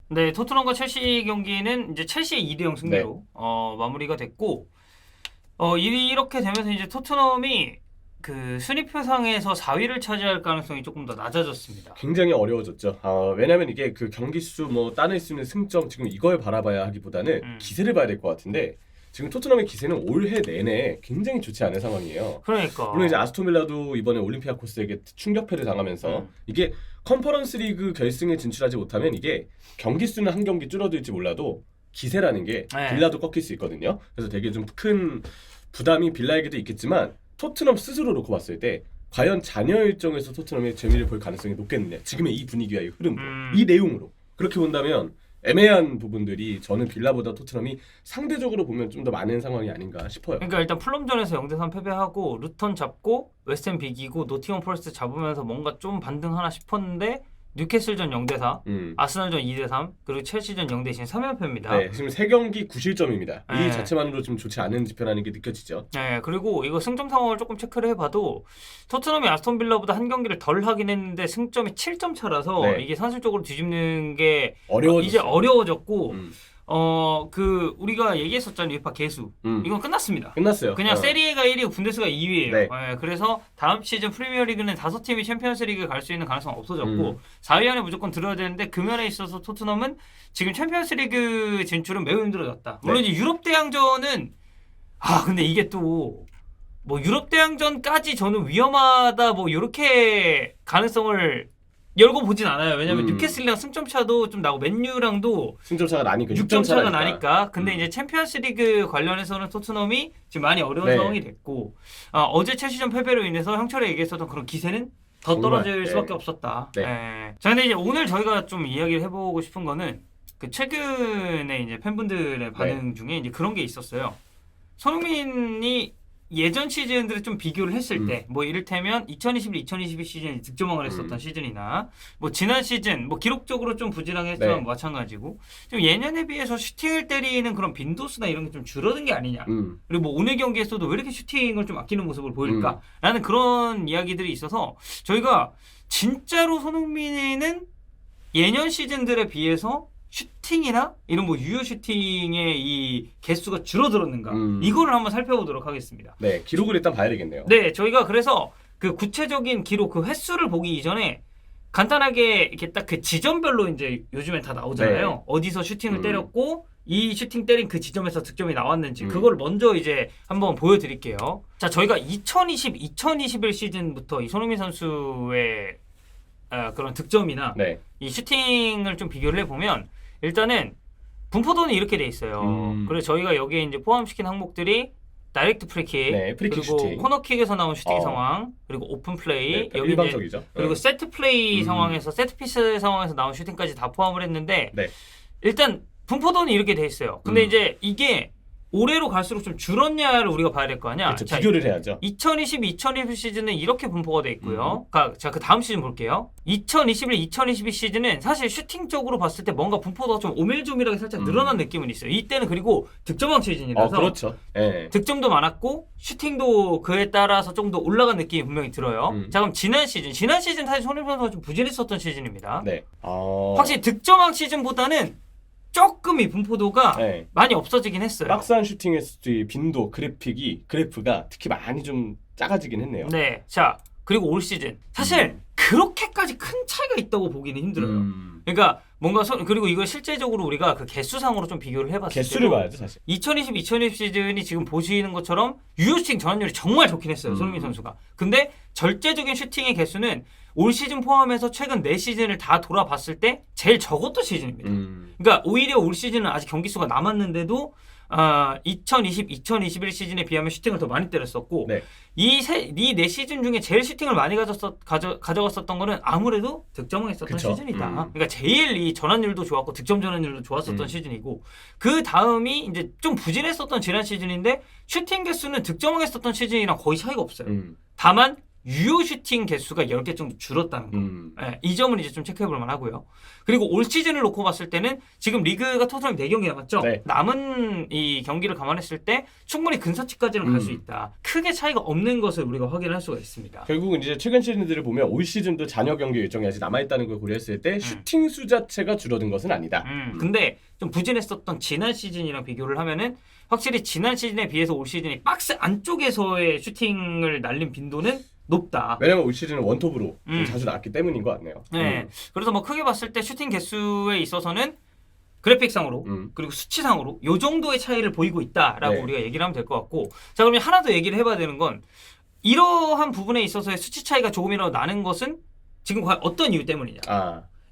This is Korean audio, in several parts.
네, 토트넘과 첼시 경기는 이제 첼시의 2대0 승리로 마무리가 됐고 이렇게 되면서 이제 토트넘이 그 순위표상에서 4위를 차지할 가능성이 조금 더 낮아졌습니다. 굉장히 어려워졌죠. 왜냐면 이게 그 경기 수 뭐 따낼 수 있는 승점 지금 이걸 바라봐야 하기보다는 기세를 봐야 될 것 같은데 지금 토트넘의 기세는 올해 내내 굉장히 좋지 않은 상황이에요. 그러니까 물론 이제 아스톤 빌라도 이번에 올림피아코스에게 충격패를 당하면서 이게 컨퍼런스 리그 결승에 진출하지 못하면 이게 경기 수는 한 경기 줄어들지 몰라도 기세라는 게 네. 빌라도 꺾일 수 있거든요. 그래서 되게 좀 큰 부담이 빌라에게도 있겠지만 토트넘 스스로 놓고 봤을 때 과연 잔여 일정에서 토트넘의 재미를 볼 가능성이 높겠느냐. 지금의 이 분위기와 이 흐름으로 이 내용으로 그렇게 본다면 애매한 부분들이 저는 빌라보다 토트넘이 상대적으로 보면 좀 더 많은 상황이 아닌가 싶어요. 그러니까 일단 풀럼전에서 0대3 패배하고 루턴 잡고 웨스트햄 비기고 노팅엄 포레스트 잡으면서 뭔가 좀 반등하나 싶었는데 뉴캐슬전 0대4 아스널전 2대3 그리고 첼시전 0대2 3연패입니다. 네, 지금 3경기 9실점입니다. 네. 이 자체만으로 좀 좋지 않은 지표라는 게 느껴지죠. 네, 그리고 이거 승점 상황을 조금 체크를 해봐도 토트넘이 아스톤 빌라보다 한 경기를 덜 하긴 했는데 승점이 7점 차라서 네. 이게 산술적으로 뒤집는 게 어려워졌어요. 이제 어려워졌고 음. 그 우리가 얘기했었잖아요. 유파 개수 이건 끝났습니다. 끝났어요. 그냥 세리에가 1위고 분데스가 2위예요. 네. 그래서 다음 시즌 프리미어리그는 5팀이 챔피언스리그에 갈 수 있는 가능성 없어졌고 4위 안에 무조건 들어야 되는데 그 면에 있어서 토트넘은 지금 챔피언스리그 진출은 매우 힘들어졌다. 물론 이제 유럽 대항전은 근데 이게 또 뭐 유럽 대항전까지 저는 위험하다 뭐 이렇게 가능성을 열고 보진 않아요. 왜냐면 뉴캐슬이랑 승점 차도 좀 나고 맨유랑도 승점 차가 나니까 6점 차가 나니까. 근데 이제 챔피언스리그 관련해서는 토트넘이 지금 많이 어려운 상황이 됐고 어제 첼시전 패배로 인해서 형철이 얘기했었던 그런 기세는 더 정말, 떨어질 수밖에 없었다. 네. 자, 근데 이제 오늘 저희가 좀 이야기를 해보고 싶은 거는 그 최근에 이제 팬분들의 반응 중에 이제 그런 게 있었어요. 손흥민이 예전 시즌들을 좀 비교를 했을 때, 뭐 이를테면 2021-2022 시즌 득점왕을 했었던 시즌이나, 뭐 지난 시즌, 뭐 기록적으로 좀 부진하게 했지만 마찬가지고, 좀 예년에 비해서 슈팅을 때리는 그런 빈도수나 이런 게 좀 줄어든 게 아니냐. 그리고 뭐 오늘 경기에서도 왜 이렇게 슈팅을 좀 아끼는 모습을 보일까라는 그런 이야기들이 있어서 저희가 진짜로 손흥민은 예년 시즌들에 비해서 슈팅이나 이런 뭐 유효 슈팅의 이 개수가 줄어들었는가 이거를 한번 살펴보도록 하겠습니다. 네, 기록을 일단 봐야 되겠네요. 네, 저희가 그래서 그 구체적인 기록 그 횟수를 보기 이전에 간단하게 이렇게 딱 그 지점별로 이제 요즘엔 다 나오잖아요. 네. 어디서 슈팅을 때렸고 이 슈팅 때린 그 지점에서 득점이 나왔는지 그걸 먼저 이제 한번 보여드릴게요. 자, 저희가 2020-2021 시즌부터 이 손흥민 선수의 그런 득점이나 이 슈팅을 좀 비교를 해보면 일단은 분포도는 이렇게 돼 있어요. 그래서 저희가 여기에 이제 포함시킨 항목들이 다이렉트 프리킥, 프리킥 그리고 슈팅. 코너킥에서 나온 슈팅 상황, 그리고 오픈 플레이, 여기 일방적이죠. 이제 그리고 세트 플레이 상황에서 세트 피스 상황에서 나온 슈팅까지 다 포함을 했는데 일단 분포도는 이렇게 돼 있어요. 근데 이제 이게 올해로 갈수록 좀 줄었냐를 우리가 봐야 될 거 아니야. 그렇죠. 비교를 해야죠. 2020-2021 시즌은 이렇게 분포가 돼 있고요. 자, 그 다음 시즌 볼게요. 2021-2022 시즌은 사실 슈팅적으로 봤을 때 뭔가 분포도가 좀 오밀조밀하게 살짝 늘어난 느낌은 있어요. 이때는 그리고 득점왕 시즌이라서 그렇죠. 득점도 많았고 슈팅도 그에 따라서 좀 더 올라간 느낌이 분명히 들어요. 자, 그럼 지난 시즌 사실 손흥민 선수가 좀 부진했었던 시즌입니다. 확실히 득점왕 시즌보다는 조금 이 분포도가 많이 없어지긴 했어요. 박스한 슈팅의 빈도 그래프가 특히 많이 좀 작아지긴 했네요. 네, 자 그리고 올 시즌 사실 그렇게까지 큰 차이가 있다고 보기는 힘들어요. 그러니까 뭔가 그리고 이걸 실제적으로 우리가 그 개수상으로 좀 비교를 해봤을 때 개수를 봐야죠 사실. 2020-2021 시즌이 지금 보시는 것처럼 유효 슈팅 전환율이 정말 좋긴 했어요. 손흥민 선수가. 근데 절대적인 슈팅의 개수는 올 시즌 포함해서 최근 4시즌을 다 돌아봤을 때 제일 적었던 시즌입니다. 그러니까 오히려 올 시즌은 아직 경기 수가 남았는데도 2020-2021 시즌에 비하면 슈팅을 더 많이 때렸었고 이 4시즌 중에 제일 슈팅을 많이 가져갔었던 거는 아무래도 득점왕 했었던 시즌이다. 그러니까 제일 이 전환율도 좋았고 득점 전환율도 좋았었던 시즌이고 그 다음이 이제 좀 부진했었던 지난 시즌인데 슈팅 개수는 득점왕 했었던 시즌이랑 거의 차이가 없어요. 다만 유효 슈팅 개수가 10개 정도 줄었다는 거. 예, 이 점은 이제 좀 체크해볼 만하고요. 그리고 올 시즌을 놓고 봤을 때는 지금 리그가 토트넘이 4경기 남았죠. 네. 남은 이 경기를 감안했을 때 충분히 근사치까지는 갈 수 있다. 크게 차이가 없는 것을 우리가 확인할 수가 있습니다. 결국은 이제 최근 시즌들을 보면 올 시즌도 잔여 경기 일정이 아직 남아있다는 걸 고려했을 때 슈팅 수 자체가 줄어든 것은 아니다. 근데 좀 부진했었던 지난 시즌이랑 비교를 하면은 확실히 지난 시즌에 비해서 올 시즌이 박스 안쪽에서의 슈팅을 날린 빈도는 높다. 왜냐면 올 시즌은 원톱으로 좀 자주 나왔기 때문인 것 같네요. 네. 그래서 뭐 크게 봤을 때 슈팅 개수에 있어서는 그래픽상으로 그리고 수치상으로 요 정도의 차이를 보이고 있다라고 네. 우리가 얘기를 하면 될 것 같고, 자 그러면 하나 더 얘기를 해봐야 되는 건 이러한 부분에 있어서의 수치 차이가 조금이라도 나는 것은 지금 과연 어떤 이유 때문이냐.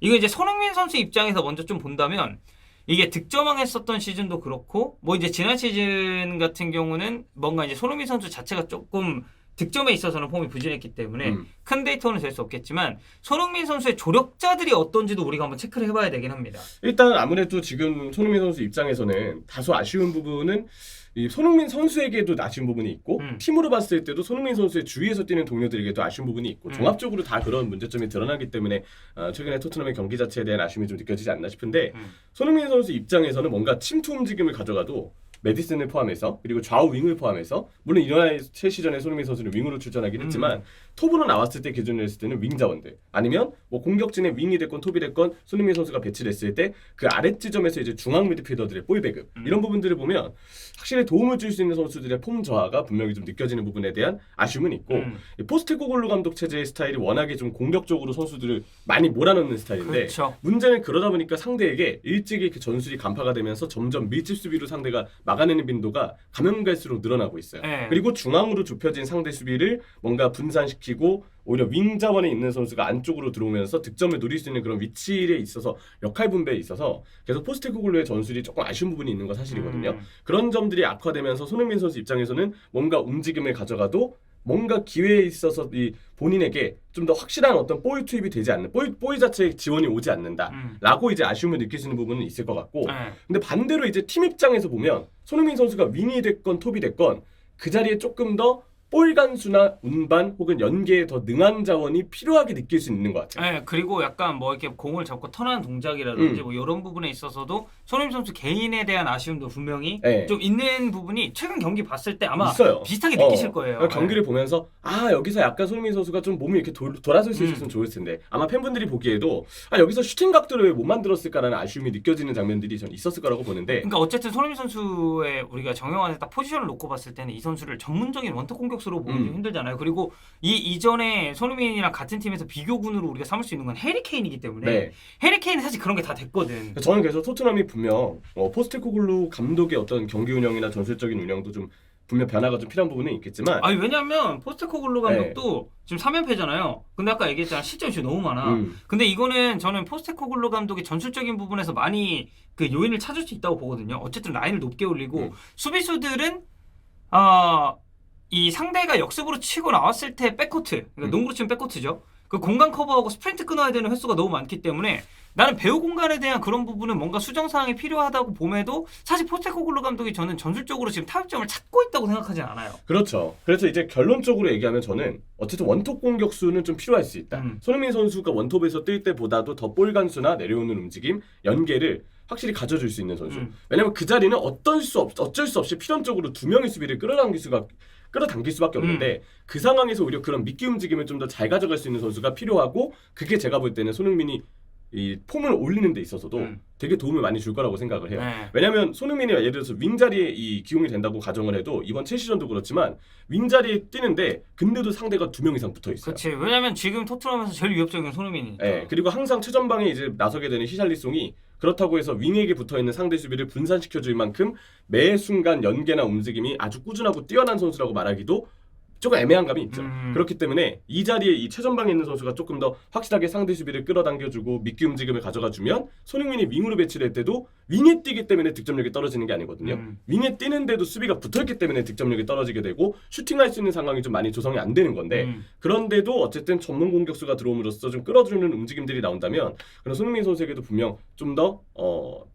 이거 이제 손흥민 선수 입장에서 먼저 좀 본다면 이게 득점왕했었던 시즌도 그렇고 뭐 이제 지난 시즌 같은 경우는 뭔가 이제 손흥민 선수 자체가 조금 득점에 있어서는 폼이 부진했기 때문에 큰 데이터는 될 수 없겠지만 손흥민 선수의 조력자들이 어떤지도 우리가 한번 체크를 해봐야 되긴 합니다. 일단 아무래도 지금 손흥민 선수 입장에서는 다소 아쉬운 부분은 이 손흥민 선수에게도 아쉬운 부분이 있고 팀으로 봤을 때도 손흥민 선수의 주위에서 뛰는 동료들에게도 아쉬운 부분이 있고 종합적으로 다 그런 문제점이 드러나기 때문에 최근에 토트넘의 경기 자체에 대한 아쉬움이 좀 느껴지지 않나 싶은데 손흥민 선수 입장에서는 뭔가 침투 움직임을 가져가도 메디슨을 포함해서 그리고 좌우 윙을 포함해서 물론 이런 새 시즌에 손흥민 선수는 윙으로 출전하긴 했지만 톱으로 나왔을 때 기준으로 했을 때는 윙 자원들 아니면 뭐 공격진의 윙이 됐건 톱이 됐건 손흥민 선수가 배치됐을 때 그 아랫 지점에서 이제 중앙 미드필더들의 볼 배급 이런 부분들을 보면 확실히 도움을 줄 수 있는 선수들의 폼 저하가 분명히 좀 느껴지는 부분에 대한 아쉬움은 있고 포스테코글루 감독 체제의 스타일이 워낙에 좀 공격적으로 선수들을 많이 몰아넣는 스타일인데 그렇죠. 문제는 그러다 보니까 상대에게 일찍이 이렇게 전술이 간파가 되면서 점점 밀집 수비로 상대가 막아내는 빈도가 가면 갈수록 늘어나고 있어요. 그리고 중앙으로 좁혀진 상대 수비를 뭔가 분산시키고 오히려 윙 자원에 있는 선수가 안쪽으로 들어오면서 득점을 노릴 수 있는 그런 위치에 있어서 역할 분배에 있어서 계속 포스테코글루의 전술이 조금 아쉬운 부분이 있는 건 사실이거든요. 그런 점들이 악화되면서 손흥민 선수 입장에서는 뭔가 움직임을 가져가도 뭔가 기회에 있어서 이 본인에게 좀 더 확실한 어떤 볼 투입이 되지 않는 볼 자체에 지원이 오지 않는다라고 이제 아쉬움을 느끼시는 부분은 있을 것 같고 근데 반대로 이제 팀 입장에서 보면 손흥민 선수가 윙이 됐건 톱이 됐건 그 자리에 조금 더 볼 간수나 운반 혹은 연계에 더 능한 자원이 필요하게 느낄 수 있는 것 같아요. 네, 그리고 약간 뭐 이렇게 공을 잡고 턴하는 동작이라든지 뭐 이런 부분에 있어서도 손흥민 선수 개인에 대한 아쉬움도 분명히 좀 있는 부분이 최근 경기 봤을 때 아마 있어요. 비슷하게 느끼실 거예요. 경기를 보면서 여기서 약간 손흥민 선수가 좀 몸이 이렇게 돌아설 수 있었으면 좋을 텐데 아마 팬분들이 보기에도 여기서 슈팅 각도를 왜 못 만들었을까라는 아쉬움이 느껴지는 장면들이 전 있었을 거라고 보는데 그러니까 어쨌든 손흥민 선수의 우리가 정형화해서 딱 포지션을 놓고 봤을 때는 이 선수를 전문적인 원톱 공격수로 보기 좀 힘들잖아요. 그리고 이 이전에 손흥민이랑 같은 팀에서 비교군으로 우리가 삼을 수 있는 건 해리 케인이기 때문에 해리 케인은 사실 그런 게 다 됐거든. 저는 그래서 토트넘이 분명 포스테코글루 감독의 어떤 경기 운영이나 전술적인 운영도 좀 분명 변화가 좀 필요한 부분은 있겠지만 왜냐면 포스테코글루 감독도 지금 3연패잖아요. 근데 아까 얘기했잖아 실점이 지금 너무 많아. 근데 이거는 저는 포스테코글루 감독이 전술적인 부분에서 많이 그 요인을 찾을 수 있다고 보거든요. 어쨌든 라인을 높게 올리고 수비수들은 이 상대가 역습으로 치고 나왔을 때 백코트, 그러니까 농구로 치면 백코트죠. 그 공간 커버하고 스프린트 끊어야 되는 횟수가 너무 많기 때문에 나는 배우 공간에 대한 그런 부분은 뭔가 수정사항이 필요하다고 봄에도 사실 포스테코글루 감독이 저는 전술적으로 지금 타협점을 찾고 있다고 생각하진 않아요. 그렇죠. 그래서 이제 결론적으로 얘기하면 저는 어쨌든 원톱 공격수는 좀 필요할 수 있다. 손흥민 선수가 원톱에서 뛸 때보다도 더 볼 간수나 내려오는 움직임, 연계를 확실히 가져줄 수 있는 선수. 왜냐면 그 자리는 어쩔 수 없이 필연적으로 두 명의 수비를 끌어당길 수밖에 없는데 그 상황에서 오히려 그런 미끼 움직임을 좀 더 잘 가져갈 수 있는 선수가 필요하고 그게 제가 볼 때는 손흥민이 이 폼을 올리는 데 있어서도 되게 도움을 많이 줄 거라고 생각을 해요. 왜냐면 손흥민이 예를 들어서 윙 자리에 이 기용이 된다고 가정을 해도 이번 첼시전도 그렇지만 윙 자리에 뛰는데 근데도 상대가 2명 이상 붙어 있어요. 그렇지. 왜냐면 지금 토트넘에서 제일 위협적인 손흥민이니까. 그리고 항상 최전방에 이제 나서게 되는 히샬리송이 그렇다고 해서 윙에게 붙어있는 상대 수비를 분산시켜줄 만큼 매 순간 연계나 움직임이 아주 꾸준하고 뛰어난 선수라고 말하기도 조금 애매한 감이 있죠. 그렇기 때문에 이 자리에 이 최전방에 있는 선수가 조금 더 확실하게 상대 수비를 끌어당겨주고 미끼 움직임을 가져가주면 손흥민이 윙으로 배치될 때도 윙에 뛰기 때문에 득점력이 떨어지는 게 아니거든요. 윙에 뛰는데도 수비가 붙어있기 때문에 득점력이 떨어지게 되고 슈팅할 수 있는 상황이 좀 많이 조성이 안 되는 건데 그런데도 어쨌든 전문 공격수가 들어옴으로써 좀 끌어주는 움직임들이 나온다면 그런 손흥민 선수에게도 분명 좀 더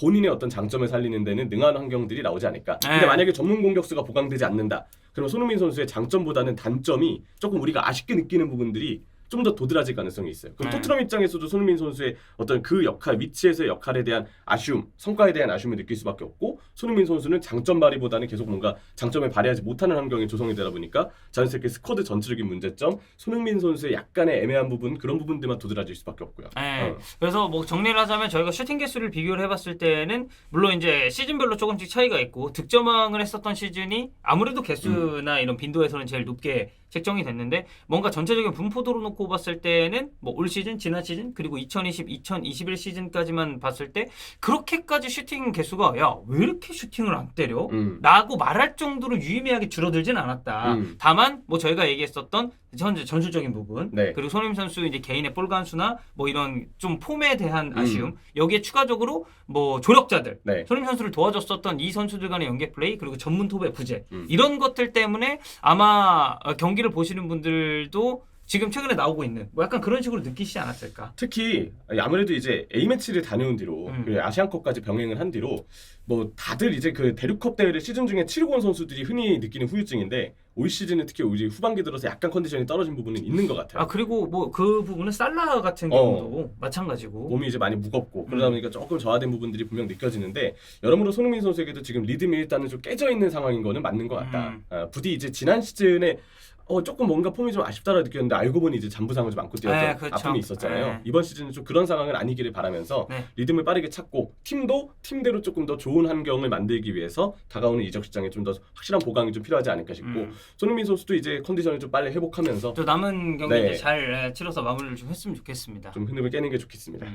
본인의 어떤 장점을 살리는 데는 능한 환경들이 나오지 않을까. 근데 만약에 전문 공격수가 보강되지 않는다. 그럼 손흥민 선수의 장점보다는 단점이 조금 우리가 아쉽게 느끼는 부분들이 좀 더 도드라질 가능성이 있어요. 그럼 네. 토트넘 입장에서도 손흥민 선수의 어떤 그 역할, 위치에서의 역할에 대한 아쉬움, 성과에 대한 아쉬움을 느낄 수밖에 없고 손흥민 선수는 장점 발휘보다는 계속 뭔가 장점을 발휘하지 못하는 환경이 조성이 되다 보니까 자연스럽게 스쿼드 전체적인 문제점, 손흥민 선수의 약간의 애매한 부분 그런 부분들만 도드라질 수밖에 없고요. 네. 그래서 뭐 정리를 하자면 저희가 슈팅 개수를 비교를 해봤을 때는 물론 이제 시즌별로 조금씩 차이가 있고 득점왕을 했었던 시즌이 아무래도 개수나 이런 빈도에서는 제일 높게 책정이 됐는데 뭔가 전체적인 분포도로 놓고 봤을 때는 뭐 올 시즌, 지난 시즌 그리고 2020, 2021 시즌까지만 봤을 때 그렇게까지 슈팅 개수가 야 왜 이렇게 슈팅을 안 때려? 라고 말할 정도로 유의미하게 줄어들진 않았다. 다만 뭐 저희가 얘기했었던 현재 전술적인 부분 네. 그리고 손흥민 선수 이제 개인의 볼 간수나 뭐 이런 좀 폼에 대한 아쉬움 여기에 추가적으로 뭐 조력자들 네. 손흥민 선수를 도와줬었던 이 선수들 간의 연계 플레이 그리고 전문 톱의 부재 이런 것들 때문에 아마 경기를 보시는 분들도 지금 최근에 나오고 있는 뭐 약간 그런 식으로 느끼시지 않았을까? 특히 아무래도 이제 A매치를 다녀온 뒤로 그리고 아시안컵까지 병행을 한 뒤로 뭐 다들 이제 그 대륙컵 대회를 시즌 중에 치르고 온 선수들이 흔히 느끼는 후유증인데 올 시즌은 특히 우리 후반기 들어서 약간 컨디션이 떨어진 부분은 있는 것 같아요. 아 그리고 뭐 그 부분은 살라 같은 경우도 마찬가지고 몸이 이제 많이 무겁고 그러다 보니까 조금 저하된 부분들이 분명 느껴지는데 여러모로 손흥민 선수에게도 지금 리듬이 일단은 좀 깨져 있는 상황인 거는 맞는 것 같다. 부디 이제 지난 시즌에 조금 뭔가 폼이 좀 아쉽다라 느꼈는데 알고 보니 이제 잔부상을 좀 안고 뛰었던 그렇죠. 아픔이 있었잖아요. 네. 이번 시즌은 좀 그런 상황은 아니기를 바라면서 네. 리듬을 빠르게 찾고 팀도 팀대로 조금 더 좋은 환경을 만들기 위해서 다가오는 이적 시장에 좀 더 확실한 보강이 좀 필요하지 않을까 싶고 손흥민 선수도 이제 컨디션을 좀 빨리 회복하면서 또 남은 경기 네. 이제 잘 치러서 마무리를 좀 했으면 좋겠습니다. 좀 흐름을 깨는 게 좋겠습니다.